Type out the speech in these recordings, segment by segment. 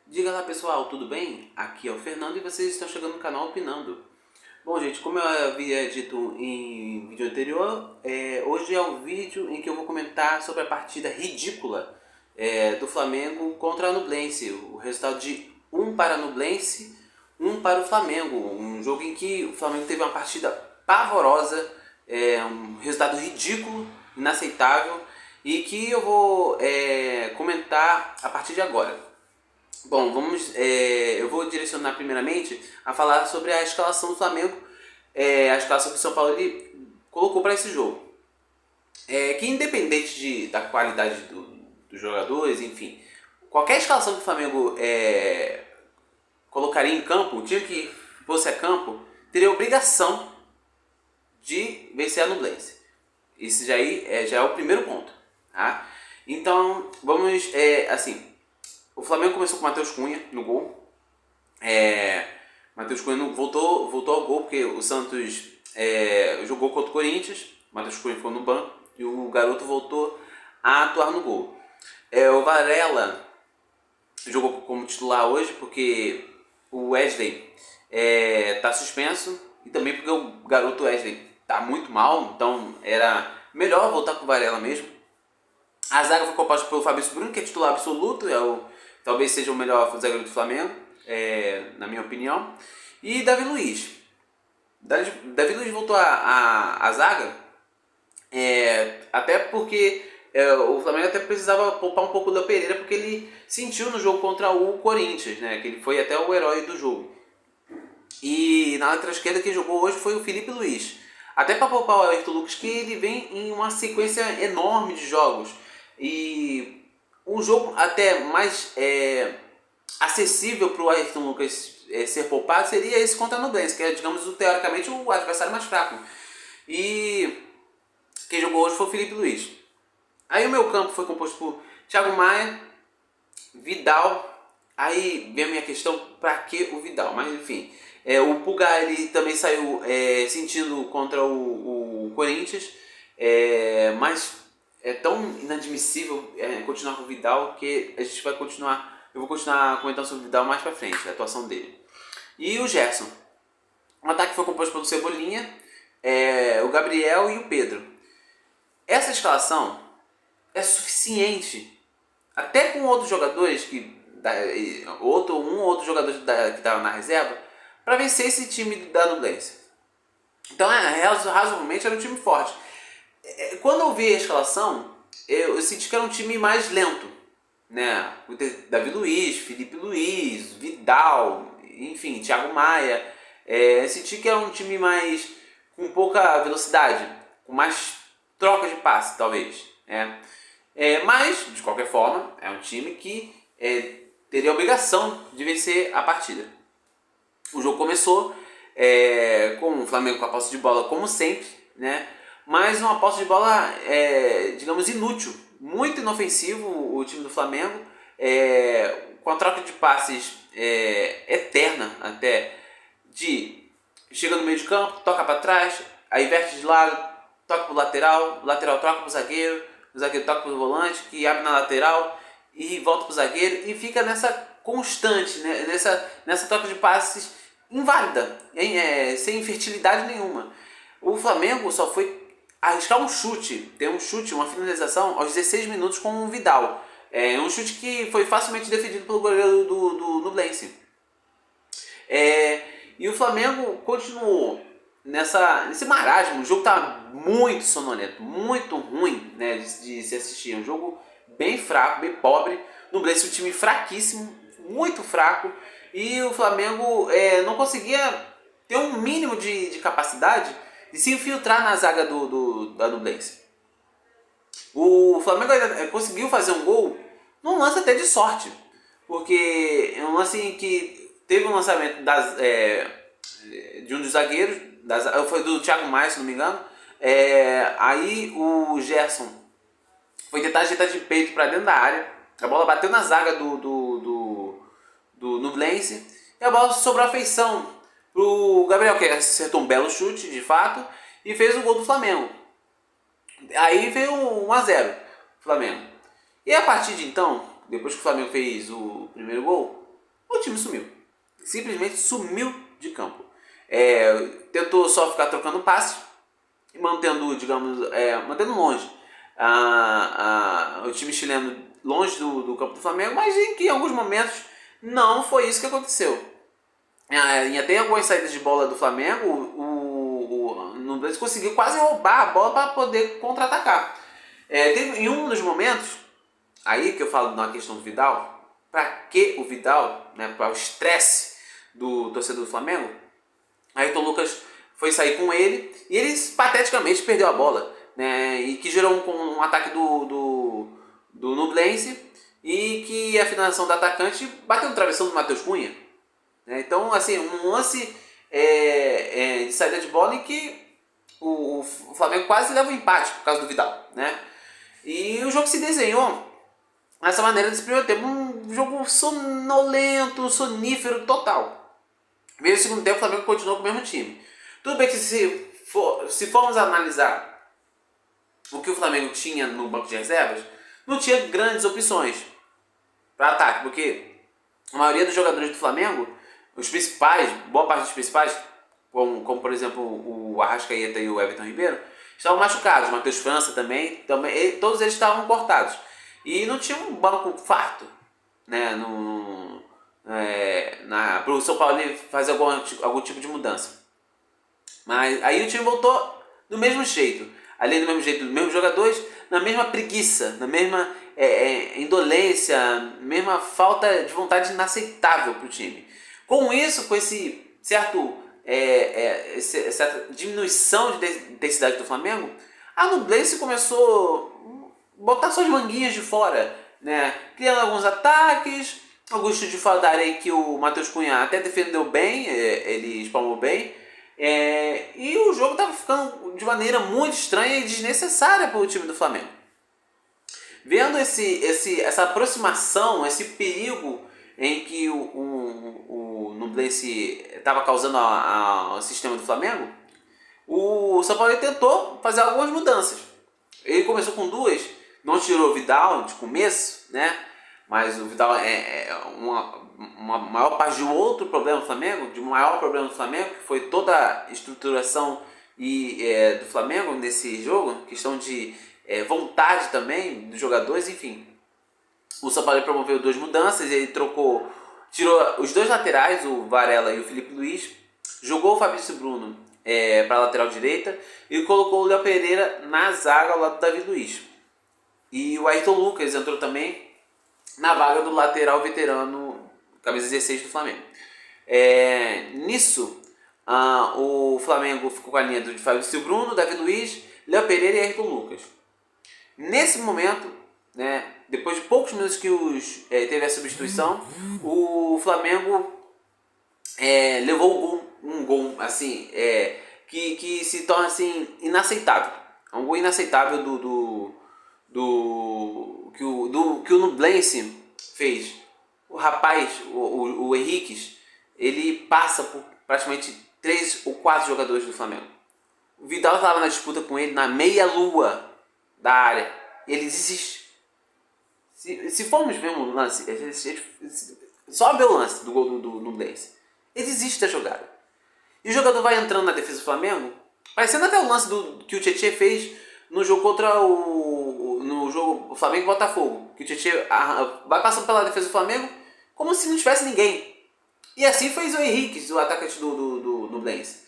Diga lá pessoal, tudo bem? Aqui é o Fernando e vocês estão chegando no canal Opinando. Bom gente, como eu havia dito em vídeo anterior, hoje é o vídeo em que eu vou comentar sobre a partida ridícula do Flamengo contra a Nublense. O resultado de 1 para a Nublense, 1 para o Flamengo. Um jogo em que o Flamengo teve uma partida pavorosa, um resultado ridículo, inaceitável e que eu vou comentar a partir de agora. Bom, eu vou direcionar primeiramente a falar sobre a escalação do Flamengo, a escalação que o São Paulo ele colocou para esse jogo. Que independente da qualidade dos jogadores, enfim, qualquer escalação que o Flamengo colocaria em campo, o time que fosse a campo, teria a obrigação de vencer a Nublense. Isso já é o primeiro ponto. Tá? Então, vamos assim. O Flamengo começou com o Matheus Cunha no gol. Matheus Cunha voltou ao gol porque o Santos jogou contra o Corinthians. O Matheus Cunha foi no banco e o garoto voltou a atuar no gol. O Varela jogou como titular hoje porque o Wesley está suspenso e também porque o garoto Wesley está muito mal, então era melhor voltar com o Varela mesmo. A zaga foi composta pelo Fabrício Bruno, que é titular absoluto, talvez seja o melhor zagueiro do Flamengo, na minha opinião. E Davi Luiz. Davi Luiz voltou à zaga, até porque o Flamengo até precisava poupar um pouco do Pereira, porque ele sentiu no jogo contra o Corinthians, né, que ele foi até o herói do jogo. E na lateral esquerda quem jogou hoje foi o Felipe Luiz. Até para poupar o Ayrton Lucas, que ele vem em uma sequência enorme de jogos. E um jogo até mais acessível para o Ayrton Lucas ser poupado seria esse contra a Nublense, que é, digamos, teoricamente o adversário mais fraco. E quem jogou hoje foi o Felipe Luiz. Aí o meu campo foi composto por Thiago Maia, Vidal. Aí vem a minha questão, para que o Vidal? Mas enfim, o Pulgar ele também saiu sentindo contra o Corinthians, mas é tão inadmissível continuar com o Vidal que a gente vai continuar. Eu vou continuar comentando sobre o Vidal mais pra frente, a atuação dele. E o Gerson. O ataque foi composto pelo Cebolinha, o Gabriel e o Pedro. Essa escalação é suficiente, até com outros jogadores um ou outro jogador que estava na reserva, para vencer esse time da Nublense. Então, razoavelmente era um time forte. Quando eu vi a escalação, eu senti que era um time mais lento, né? Davi Luiz, Felipe Luiz, Vidal, enfim, Thiago Maia. Eu senti que era um time mais com pouca velocidade, com mais troca de passe, talvez. Mas, de qualquer forma, é um time que teria a obrigação de vencer a partida. O jogo começou com o Flamengo com a posse de bola, como sempre, né? Mas uma posse de bola, digamos, inútil, muito inofensivo o time do Flamengo, com a troca de passes eterna até, chega no meio de campo, toca para trás, aí inverte de lado, toca para o lateral troca para o zagueiro toca para o volante, que abre na lateral e volta para o zagueiro, e fica nessa constante, né? nessa troca de passes inválida, sem fertilidade nenhuma. O Flamengo só foi arriscar um chute, uma finalização aos 16 minutos com o Vidal. Um chute que foi facilmente defendido pelo goleiro do Nublense. E o Flamengo continuou nesse marasmo. O jogo tá muito sonolento, muito ruim, né, de se assistir. É um jogo bem fraco, bem pobre. No Nublense um time fraquíssimo, muito fraco. E o Flamengo não conseguia ter um mínimo de capacidade de se infiltrar na zaga da Nublense. O Flamengo ainda conseguiu fazer um gol num lance até de sorte, porque é um lance em que teve um lançamento de um dos zagueiros, foi do Thiago Maia, se não me engano. Aí o Gerson foi tentar ajeitar de peito para dentro da área, a bola bateu na zaga do Nublense e a bola sobrou a feição pro Gabriel, que acertou um belo chute de fato e fez o gol do Flamengo. Aí veio 1-0 Flamengo. E a partir de então, depois que o Flamengo fez o primeiro gol, o time sumiu. Simplesmente sumiu de campo. Tentou só ficar trocando passe, mantendo, digamos, mantendo longe o time chileno longe do campo do Flamengo, mas em que em alguns momentos não foi isso que aconteceu. E até algumas saídas de bola do Flamengo, o Nublense conseguiu quase roubar a bola para poder contra-atacar. Teve em um dos momentos, aí que eu falo na questão do Vidal, para que o Vidal, né, para o estresse do torcedor do Flamengo, Ayrton Lucas foi sair com ele e ele pateticamente perdeu a bola, né, e que gerou um ataque do Nublense e que a finalização do atacante bateu no travessão do Matheus Cunha. Né? Então, assim, um lance de saída de bola em que o Flamengo quase leva o empate por causa do Vidal. Né? E o jogo se desenhou dessa maneira nesse primeiro tempo, um jogo sonolento, sonífero total. Mesmo no segundo tempo, o Flamengo continuou com o mesmo time. Tudo bem que se formos analisar o que o Flamengo tinha no banco de reservas, não tinha grandes opções para ataque, porque a maioria dos jogadores do Flamengo, os principais, boa parte dos principais, como por exemplo o Arrascaeta e o Everton Ribeiro, estavam machucados. O Matheus França também, todos eles estavam cortados. E não tinha um banco farto, né, para o São Paulo fazer algum tipo de mudança. Mas aí o time voltou do mesmo jeito. Ali do mesmo jeito, dos mesmos jogadores, na mesma preguiça, na mesma indolência, mesma falta de vontade inaceitável para o time. Com isso, com esse certa diminuição de intensidade do Flamengo, a Nublense começou a botar suas manguinhas de fora, né? Criando alguns ataques, alguns chutes de fora da área que o Matheus Cunha até defendeu bem, ele espalmou bem. E o jogo estava ficando de maneira muito estranha e desnecessária para o time do Flamengo. Vendo essa aproximação, esse perigo em que o Nublense estava causando ao sistema do Flamengo, o São Paulo tentou fazer algumas mudanças. Ele começou com duas, não tirou o Vidal de começo, né? Mas o Vidal uma maior parte de outro problema do Flamengo, de um maior problema do Flamengo, que foi toda a estruturação do Flamengo nesse jogo, questão de vontade também dos jogadores, enfim. O São Paulo promoveu duas mudanças, ele tirou os dois laterais, o Varela e o Felipe Luiz, jogou o Fabrício Bruno para a lateral direita e colocou o Léo Pereira na zaga ao lado do Davi Luiz. E o Ayrton Lucas entrou também na vaga do lateral veterano, camisa 16 do Flamengo. Nisso, o Flamengo ficou com a linha de Fabrício Bruno, Davi Luiz, Léo Pereira e Ayrton Lucas. Nesse momento, né, depois de poucos minutos que teve a substituição, o Flamengo levou um gol assim, que se torna assim, inaceitável. É um gol inaceitável que o Nublense fez. O rapaz, o Henriques, ele passa por praticamente 3 ou 4 jogadores do Flamengo. O Vidal estava na disputa com ele na meia-lua da área. Ele desiste. Se formos ver um lance, só ver o lance do gol do Nublense, ele desiste da jogada. E o jogador vai entrando na defesa do Flamengo, parecendo até o lance que o Tietê fez no jogo contra o Flamengo e Botafogo. Que o Tietê vai passando pela defesa do Flamengo como se não tivesse ninguém. E assim fez o Henrique, o atacante do Nublense.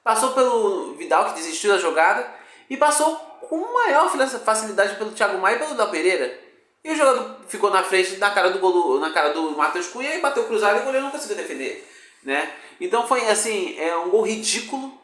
Passou pelo Vidal, que desistiu da jogada, e passou com maior facilidade pelo Thiago Maia e pelo Léo Pereira. E o jogador ficou na frente, na cara do Matheus Cunha, e bateu cruzado e o goleiro não conseguiu defender. Né? Então foi assim, um gol ridículo,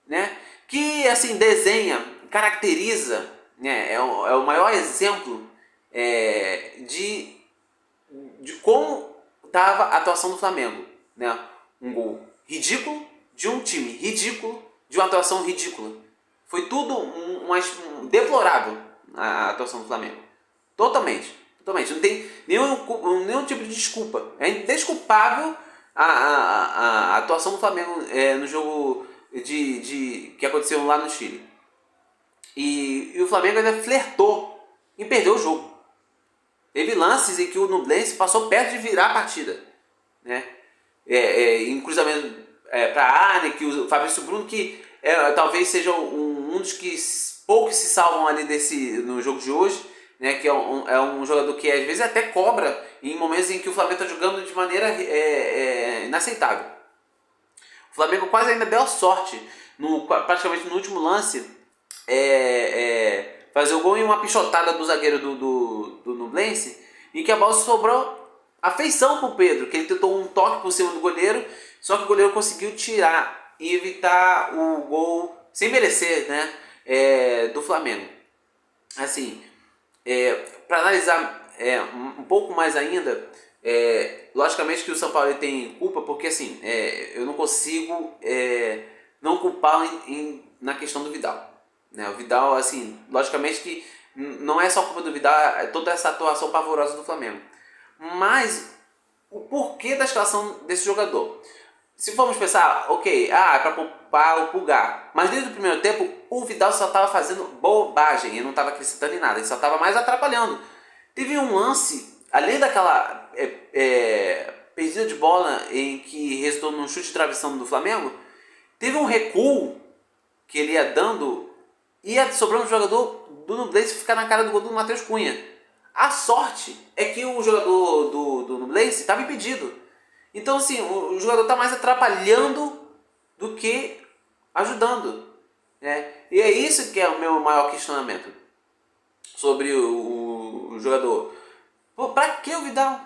né? Que assim desenha, caracteriza, né? É o maior exemplo de como estava a atuação do Flamengo, né? Um gol ridículo de um time ridículo, de uma atuação ridícula. Foi tudo deplorável a atuação do Flamengo. Totalmente. Não tem nenhum tipo de desculpa. É indesculpável a atuação do Flamengo no jogo que aconteceu lá no Chile. E o Flamengo ainda flertou em perder o jogo. Teve lances em que o Nublense passou perto de virar a partida. né? Em cruzamento para a área, que o Fabrício Bruno, que talvez seja um dos que poucos se salvam ali no jogo de hoje, né? Que é um jogador que às vezes até cobra em momentos em que o Flamengo está jogando de maneira inaceitável. O Flamengo quase ainda deu sorte, praticamente no último lance, fazer o gol em uma pichotada do zagueiro do Nublense, e que a bola sobrou a feição pro Pedro, que ele tentou um toque por cima do goleiro, só que o goleiro conseguiu tirar e evitar o gol, sem merecer, né, do Flamengo. Assim, para analisar um pouco mais ainda, logicamente que o São Paulo tem culpa, porque assim, eu não consigo não culpá-lo na questão do Vidal, né? O Vidal, assim, logicamente que não é só culpa do Vidal, é toda essa atuação pavorosa do Flamengo, mas o porquê da escalação desse jogador. Se formos pensar, ok, é para poupar o Pulgar, mas desde o primeiro tempo o Vidal só estava fazendo bobagem, ele não estava acrescentando em nada, ele só estava mais atrapalhando. Teve um lance, além daquela perdida de bola em que resultou num chute de travessão do Flamengo, teve um recuo que ele ia dando, ia sobrando o jogador do Nublense ficar na cara do gol do Matheus Cunha. A sorte é que o jogador do Nublense estava impedido. Então, assim, o jogador está mais atrapalhando do que ajudando, né? E é isso que é o meu maior questionamento sobre o jogador. Pô, pra que o Vidal?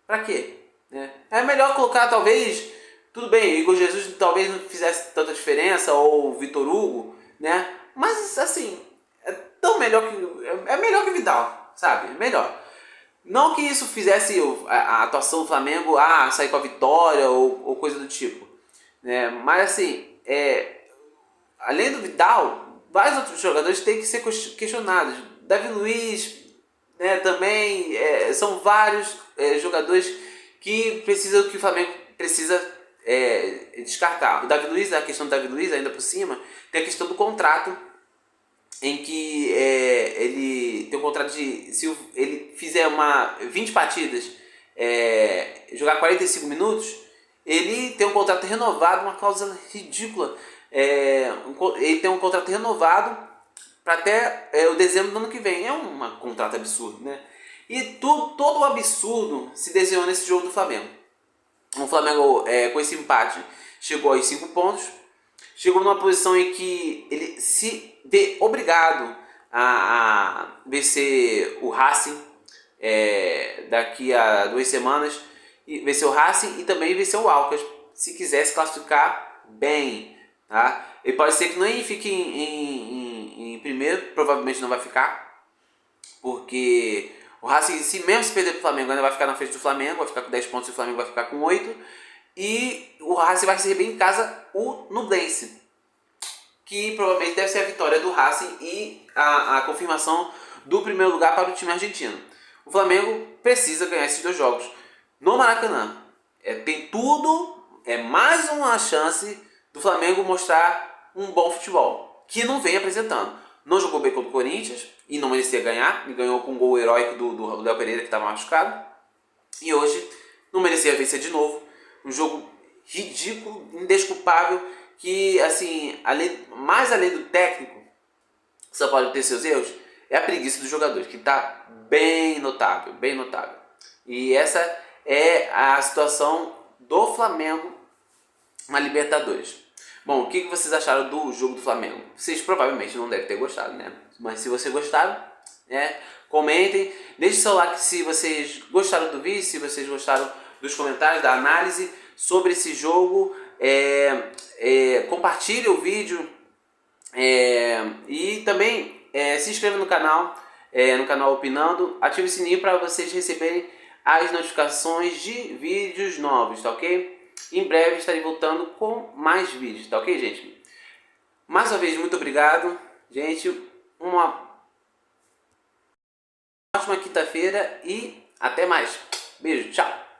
Pra quê? Né? É melhor colocar, talvez, tudo bem, o Igor Jesus talvez não fizesse tanta diferença, ou o Vitor Hugo, né? Mas, assim, é melhor que o Vidal, sabe? É melhor. Não que isso fizesse a atuação do Flamengo sair com a vitória ou coisa do tipo, né? Mas assim, além do Vidal, vários outros jogadores têm que ser questionados. Davi Luiz, né, também são vários jogadores que o Flamengo precisa descartar. O Davi Luiz, a questão do Davi Luiz, ainda por cima, tem a questão do contrato, em que ele tem um contrato de, se ele fizer 20 partidas, jogar 45 minutos, ele tem um contrato renovado, uma cláusula ridícula. Ele tem um contrato renovado para até o dezembro do ano que vem. É um contrato absurdo, né? E todo o absurdo se desenhou nesse jogo do Flamengo. O Flamengo, com esse empate, chegou aos 5 pontos. Chegou numa posição em que ele se vê obrigado a vencer o Racing daqui a 2 semanas, e vencer o Racing e também vencer o Alcas, se quiser se classificar bem, tá? Ele pode ser que nem fique em primeiro, provavelmente não vai ficar, porque o Racing, se mesmo se perder para o Flamengo, ainda vai ficar na frente do Flamengo, vai ficar com 10 pontos e o Flamengo vai ficar com 8. E o Racing vai receber em casa o Nublense, que provavelmente deve ser a vitória do Racing e a confirmação do primeiro lugar para o time argentino. O Flamengo precisa ganhar esses 2 jogos no Maracanã. Tem tudo, mais uma chance do Flamengo mostrar um bom futebol, que não vem apresentando. Não jogou bem contra o Corinthians e não merecia ganhar, e ganhou com um gol heróico do Léo Pereira, que estava machucado. E hoje não merecia vencer de novo. Um jogo ridículo, indesculpável, que, assim, mais além do técnico, só pode ter seus erros, é a preguiça dos jogadores, que está bem notável, bem notável. E essa é a situação do Flamengo na Libertadores. Bom, o que vocês acharam do jogo do Flamengo? Vocês provavelmente não devem ter gostado, né? Mas se vocês gostaram, comentem, deixe seu like se vocês gostaram do vídeo, se vocês gostaram dos comentários, da análise sobre esse jogo. Compartilhe o vídeo e também se inscreva no canal Opinando. Ative o sininho para vocês receberem as notificações de vídeos novos, tá ok? Em breve estarei voltando com mais vídeos, tá ok, gente? Mais uma vez, muito obrigado, gente. Uma ótima quinta-feira e até mais. Beijo, tchau!